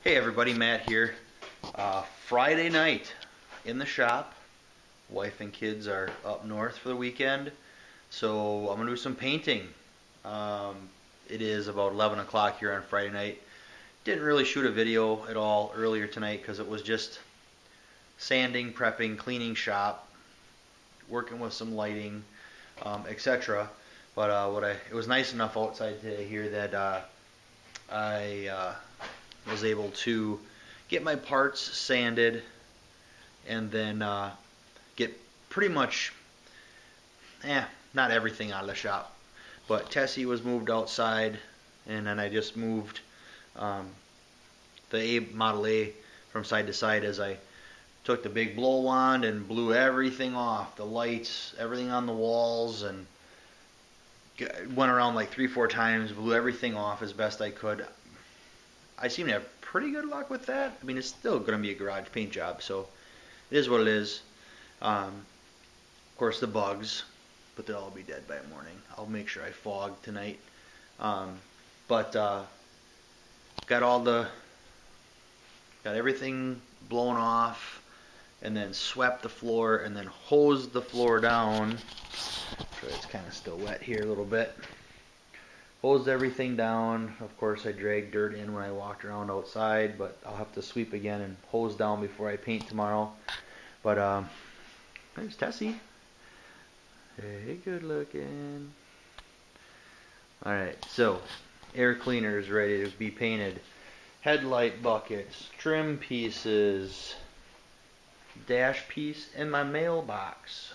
Hey everybody, Matt here. Friday night in the shop. Wife and kids are up north for the weekend, so I'm going to do some painting. It is about 11 o'clock here on Friday night. Didn't really shoot a video at all earlier tonight because it was just sanding, prepping, cleaning shop, working with some lighting, etc. But it was nice enough outside today here that I was able to get my parts sanded and then get pretty much, not everything out of the shop. But Tessie was moved outside, and then I just moved the Model A from side to side as I took the big blow wand and blew everything off, the lights, everything on the walls, and went around like 3-4 times, blew everything off as best I could. I seem to have pretty good luck with that. I mean, it's still going to be a garage paint job, so it is what it is. Of course, the bugs, but they'll all be dead by morning. I'll make sure I fog tonight. But got everything blown off, and then swept the floor, and then hosed the floor down. It's kind of still wet here a little bit. Hosed everything down. Of course, I dragged dirt in when I walked around outside, but I'll have to sweep again and hose down before I paint tomorrow. But there's Tessie. Hey, good looking. Alright, so air cleaner is ready to be painted. Headlight buckets, trim pieces, dash piece in my mailbox,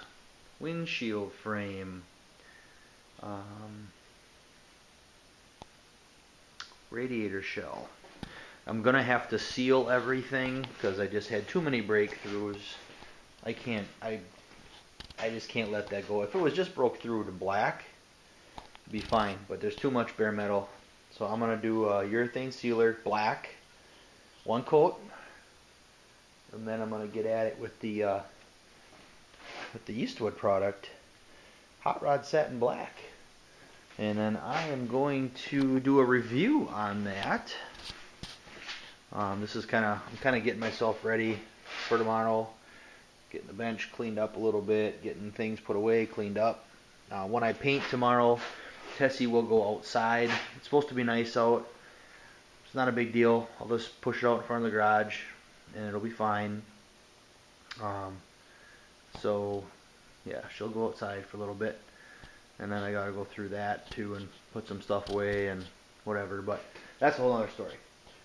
windshield frame, radiator shell. I'm gonna have to seal everything because I just had too many breakthroughs. I just can't let that go. If it was just broke through to black, it'd be fine, but there's too much bare metal. So I'm gonna do a urethane sealer black, one coat, and then I'm gonna get at it with the Eastwood product, Hot Rod Satin Black. And then I am going to do a review on that. This is I'm kind of getting myself ready for tomorrow. Getting the bench cleaned up a little bit, getting things put away, cleaned up. When I paint tomorrow, Tessie will go outside. It's supposed to be nice out. It's not a big deal. I'll just push it out in front of the garage, and it'll be fine. So, yeah, she'll go outside for a little bit. And then I gotta go through that too and put some stuff away and whatever, but that's a whole other story.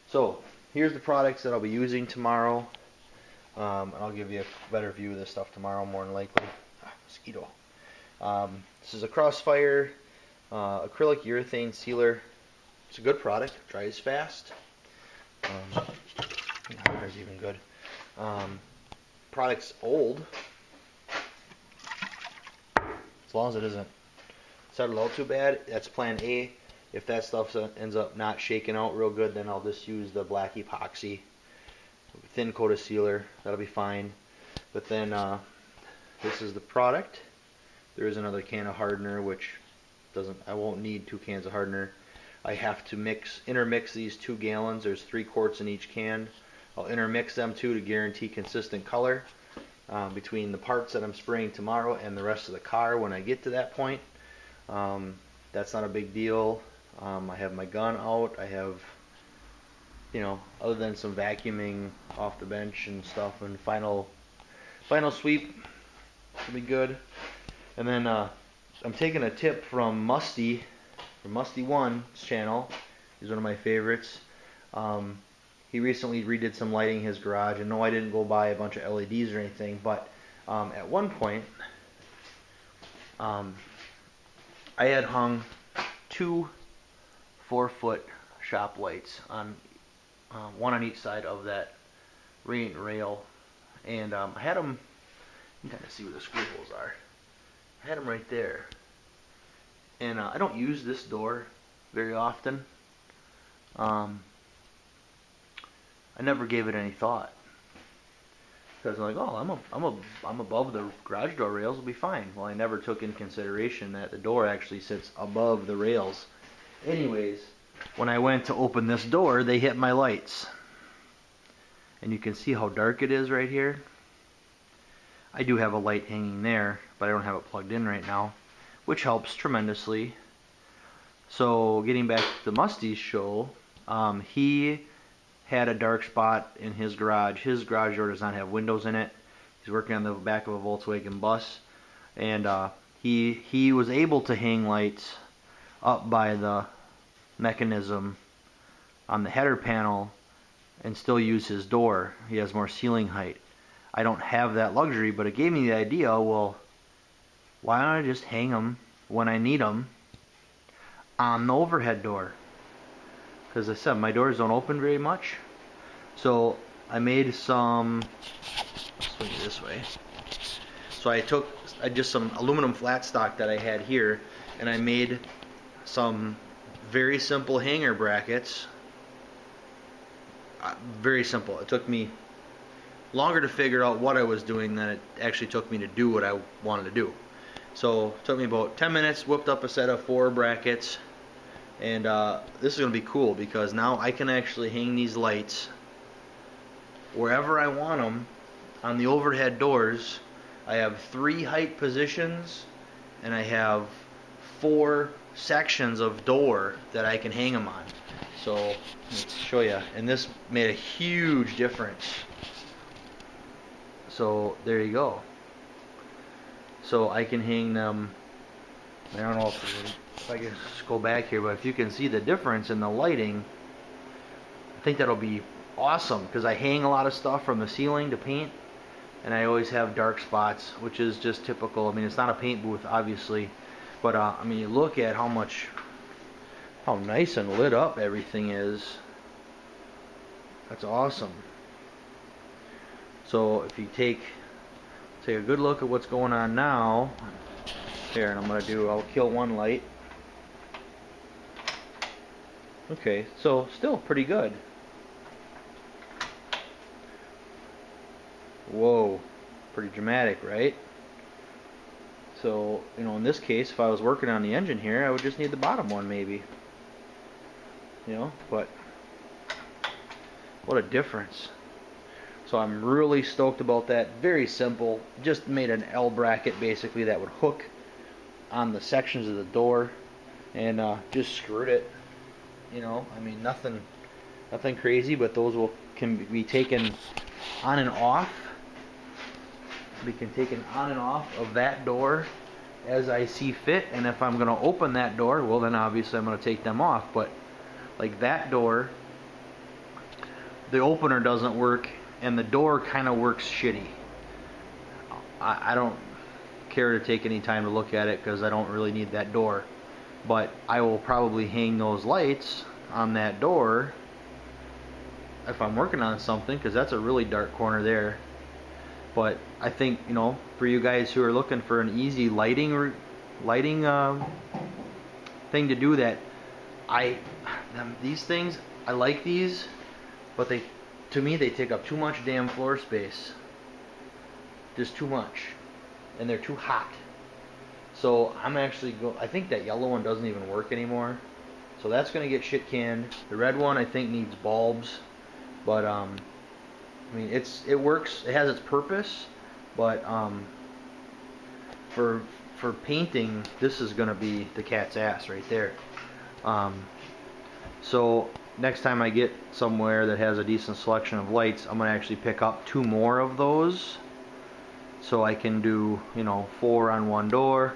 So here's the products that I'll be using tomorrow, and I'll give you a better view of this stuff tomorrow, more than likely. Mosquito. This is a Crossfire acrylic urethane sealer. It's a good product, dries fast. Harder's even good. Product's old, as long as it isn't settled out too bad. That's plan A. If that stuff ends up not shaking out real good, then I'll just use the black epoxy thin coat of sealer. That'll be fine. But then this is the product. There is another can of hardener, which I won't need 2 cans of hardener. I have to intermix these 2 gallons. There's 3 quarts in each can. I'll intermix them too to guarantee consistent color between the parts that I'm spraying tomorrow and the rest of the car when I get to that point. That's not a big deal. I have my gun out. I have, other than some vacuuming off the bench and stuff, and final sweep will be good. And then I'm taking a tip from Musty, from Musty1's channel. He's one of my favorites. He recently redid some lighting in his garage, and no, I didn't go buy a bunch of LEDs or anything, but at one point I had hung 2 4-foot shop lights on one on each side of that rail, and I had them. You can kind of see where the screw holes are. I had them right there, and I don't use this door very often. I never gave it any thought because I'm like, oh, I'm above the garage door rails, will be fine. Well, I never took in consideration that the door actually sits above the rails. Anyways, when I went to open this door, they hit my lights. and you can see how dark it is right here. I do have a light hanging there, but I don't have it plugged in right now, which helps tremendously. So getting back to the Musty's show, he had a dark spot in his garage. His garage door does not have windows in it. He's working on the back of a Volkswagen bus, and he was able to hang lights up by the mechanism on the header panel and still use his door. He has more ceiling height. I don't have that luxury, but it gave me the idea, well, why don't I just hang them when I need them on the overhead door? Because I said, my doors don't open very much. So I made some, swing it this way. So I just some aluminum flat stock that I had here, and I made some very simple hanger brackets. Very simple. It took me longer to figure out what I was doing than it actually took me to do what I wanted to do. So it took me about 10 minutes, whipped up a set of 4 brackets, and this is going to be cool because now I can actually hang these lights wherever I want them on the overhead doors. I have 3 height positions, and I have 4 sections of door that I can hang them on. So let's show you, and this made a huge difference. So there you go. So I can hang them. I don't know if I can just go back here, but if you can see the difference in the lighting, I think that'll be awesome because I hang a lot of stuff from the ceiling to paint, and I always have dark spots, which is just typical. I mean, it's not a paint booth, obviously, but I mean, you look at how nice and lit up everything is. That's awesome. So if you take a good look at what's going on now, here, and I'll kill one light. Okay, so still pretty good. Whoa, pretty dramatic, right? So, you know, in this case, if I was working on the engine here, I would just need the bottom one maybe. You know, but what a difference. So I'm really stoked about that. Very simple. Just made an L bracket basically that would hook on the sections of the door, and just screwed it. You know, I mean, nothing crazy, but those can be taken on and off. We can take an on and off of that door as I see fit, and if I'm going to open that door, well, then obviously I'm going to take them off. But like that door, the opener doesn't work, and the door kind of works shitty. I don't care to take any time to look at it because I don't really need that door, but I will probably hang those lights on that door if I'm working on something, because that's a really dark corner there. But I think, you know, for you guys who are looking for an easy lighting thing to do, that these things, I like these, but to me they take up too much damn floor space. Just too much, and they're too hot. So I'm actually I think that yellow one doesn't even work anymore, so that's gonna get shit canned. The red one I think needs bulbs, but I mean, it works, it has its purpose, but for painting, this is gonna be the cat's ass right there. So next time I get somewhere that has a decent selection of lights, I'm gonna actually pick up 2 more of those, so I can do, you know, 4 on one door,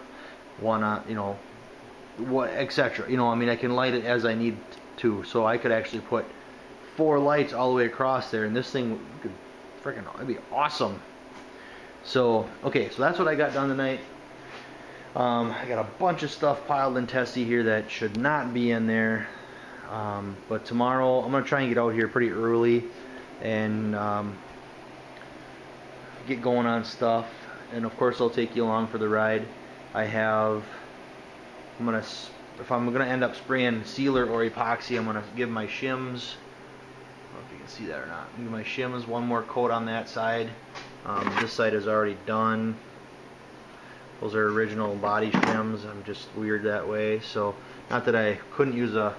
1 on, you know, what, etc. You know, I mean, I can light it as I need to, so I could actually put 4 lights all the way across there, and this thing could freaking, it'd be awesome. So okay, so that's what I got done tonight. I got a bunch of stuff piled in Tessie here that should not be in there, but tomorrow I'm gonna try and get out here pretty early and get going on stuff, and of course I'll take you along for the ride. If I'm gonna end up spraying sealer or epoxy, I'm gonna give my shims, I don't know if you can see that or not, give my shims one more coat on that side. This side is already done. Those are original body shims. I'm just weird that way. So not that I couldn't use a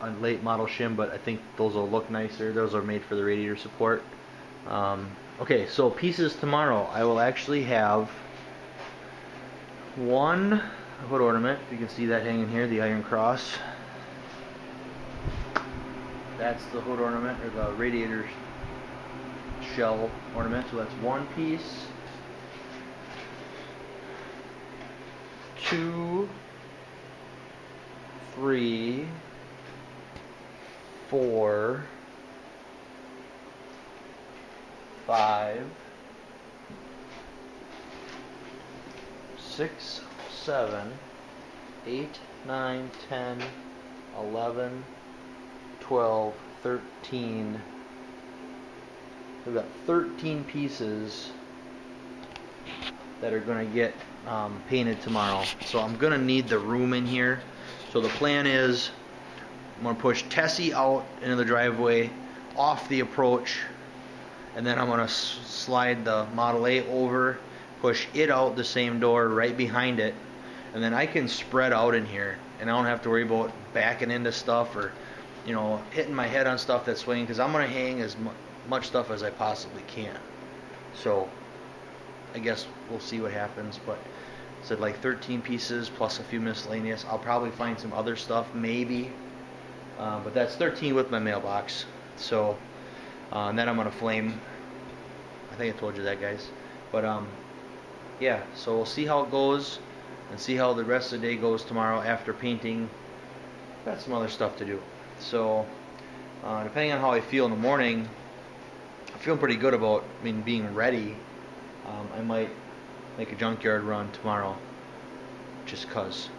a late model shim, but I think those will look nicer. Those are made for the radiator support. Okay, so pieces tomorrow. I will actually have one hood ornament. You can see that hanging here, the iron cross. That's the hood ornament, or the radiator shell ornament. So that's one piece. 2, 3, 4, 5, 6, 7, 8, 9, 10, 11, 12, 13. We've got 13 pieces that are going to get painted tomorrow. So I'm going to need the room in here. So the plan is I'm going to push Tessie out into the driveway, off the approach, and then I'm going to slide the Model A over, push it out the same door right behind it, and then I can spread out in here, and I don't have to worry about backing into stuff or, you know, hitting my head on stuff that's swinging, because I'm going to hang as much stuff as I possibly can. So I guess we'll see what happens, but I said like 13 pieces plus a few miscellaneous. I'll probably find some other stuff maybe, but that's 13 with my mailbox. So and then I'm gonna flame. I think I told you that, guys. But yeah, so we'll see how it goes and see how the rest of the day goes tomorrow after painting. Got some other stuff to do. So depending on how I feel in the morning, I'm feeling pretty good about being ready. I might make a junkyard run tomorrow just cause.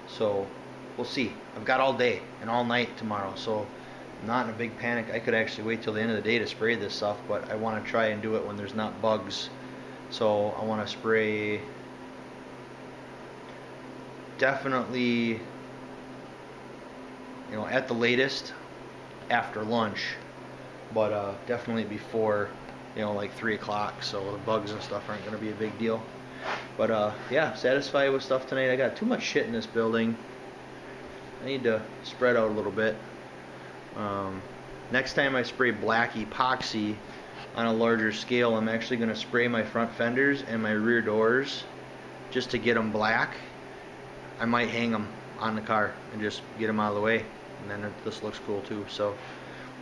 So we'll see. I've got all day and all night tomorrow, so I'm not in a big panic. I could actually wait till the end of the day to spray this stuff, but I want to try and do it when there's not bugs. So I want to spray definitely, you know, at the latest after lunch, but definitely before, you know, like 3 o'clock, so the bugs and stuff aren't going to be a big deal. But yeah, satisfied with stuff tonight. I got too much shit in this building. I need to spread out a little bit. Next time I spray black epoxy on a larger scale, I'm actually going to spray my front fenders and my rear doors just to get them black. I might hang them on the car and just get them out of the way, and then this looks cool too. So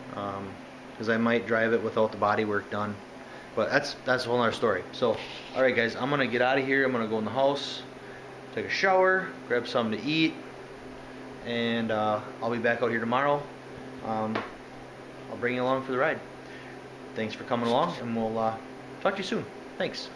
because I might drive it without the body work done, but that's a whole other story. So alright guys, I'm gonna get out of here. I'm gonna go in the house, take a shower, grab something to eat, and I'll be back out here tomorrow. I'll bring you along for the ride. Thanks for coming along, and we'll talk to you soon. Thanks.